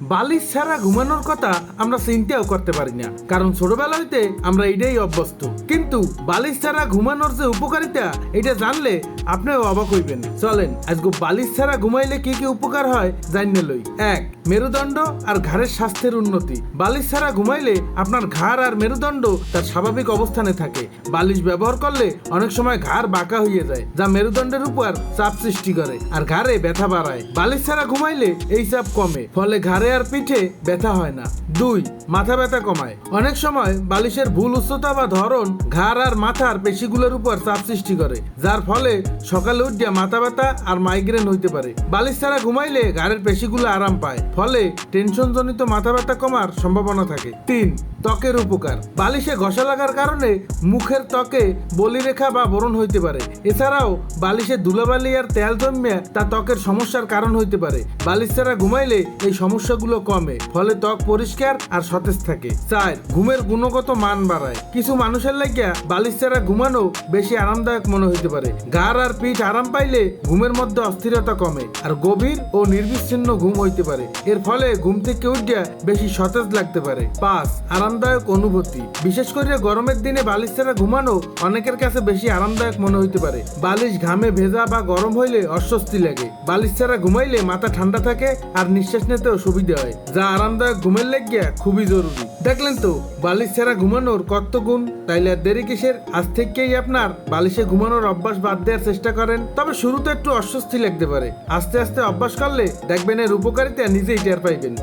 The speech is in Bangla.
বালিশ ছাড়া ঘুমানোর কথা আমরা চিন্তাও করতে পারি না, কারণ ছোটবেলা হইতে আমরা এটাই অভ্যস্ত। কিন্তু বালিশ ছাড়া ঘুমানোর যে উপকারিতা এটা জানলে আপনিও অবাক হইবেন। চলেন আজকে বালিশ ছাড়া ঘুমাইলে কি কি উপকার হয় জানিয়ে লই। 1. মেরুদণ্ড আর ঘাড়ের স্বাস্থ্যের উন্নতি। বালিশ ছাড়া ঘুমাইলে আপনার ঘাড় আর মেরুদণ্ড তার স্বাভাবিক অবস্থানে থাকে। বালিশ ব্যবহার করলে অনেক সময় ঘাড় বাঁকা হয়ে যায়, যা মেরুদণ্ডের উপর চাপ সৃষ্টি করে আর ঘাড়ে ব্যথা বাড়ায়। বালিশ ছাড়া ঘুমাইলে এই চাপ কমে, ফলে ঘাড়ে আর পিঠে ব্যথা হয় না। 2. মাথা ব্যথা কমায়। অনেক সময় বালিশের ভুল উচ্চতা বা ধরন ঘাড় আর মাথার পেশিগুলোর উপর চাপ সৃষ্টি করে, যার ফলে সকালে উঠে মাথা ব্যথা আর মাইগ্রেন হইতে পারে। বালিশ ছাড়া ঘুমাইলে ঘাড়ের পেশিগুলো আরাম পায়, ফলে টেনশনজনিত মাথা ব্যথা কমার সম্ভাবনা থাকে। 3. ত্বকের উপকার। বালিশে ঘষা লাগার কারণে মুখের ত্বকে বলিরেখা বা ব্রণ হইতে পারে। এছাড়াও বালিশে ধুলাবালি আর তেল জন্মে তা ত্বকের সমস্যার কারণ হইতে পারে। বালিশ ছাড়া ঘুমাইলে এই সমস্যাগুলো কমে, ফলে ত্বক পরিষ্কার আর সতেজ থাকে। 4. ঘুমের গুণগত মান বাড়ায়। কিছু মানুষের লাগিয়া বালিশ ছাড়া ঘুমানো বেশি আরামদায়ক মনে হইতে পারে। ঘাড় আর পিঠ আরাম পাইলে ঘুমের মধ্যে অস্থিরতা কমে আর গভীর ও নির্বিচ্ছিন্ন ঘুম হইতে পারে। এর ফলে ঘুম থেকে উঠিয়া বেশি সতেজ লাগতে পারে। 5. আরামদায়ক অনুভূতি। বিশেষ করে গরমের দিনে বালিশ ছাড়া ঘুমানো অনেকের কাছে বেশি আরামদায়ক মনে হইতে পারে। বালিশ ঘামে ভেজা বা গরম হইলে অস্বস্তি লাগে। বালিশ ছাড়া ঘুমাইলে মাথা ঠান্ডা থাকে আর নিঃশ্বাস নিতেও সুবিধা হয়, যা আরামদায়ক ঘুমের লাগিয়া খুবই জরুরি। দেখলেন তো বালিশ ছাড়া ঘুমানোর কত গুণ। তাইলে আর দেরি কিসের? আজ থেকেই আপনার বালিশে ঘুমানোর অভ্যাস বাদ দেওয়ার চেষ্টা করেন। তবে শুরুতে একটু অস্বস্তি লাগতে পারে, আস্তে আস্তে অভ্যাস করলে দেখবেন এর উপকারিতা নিজেই টের পাইবেন।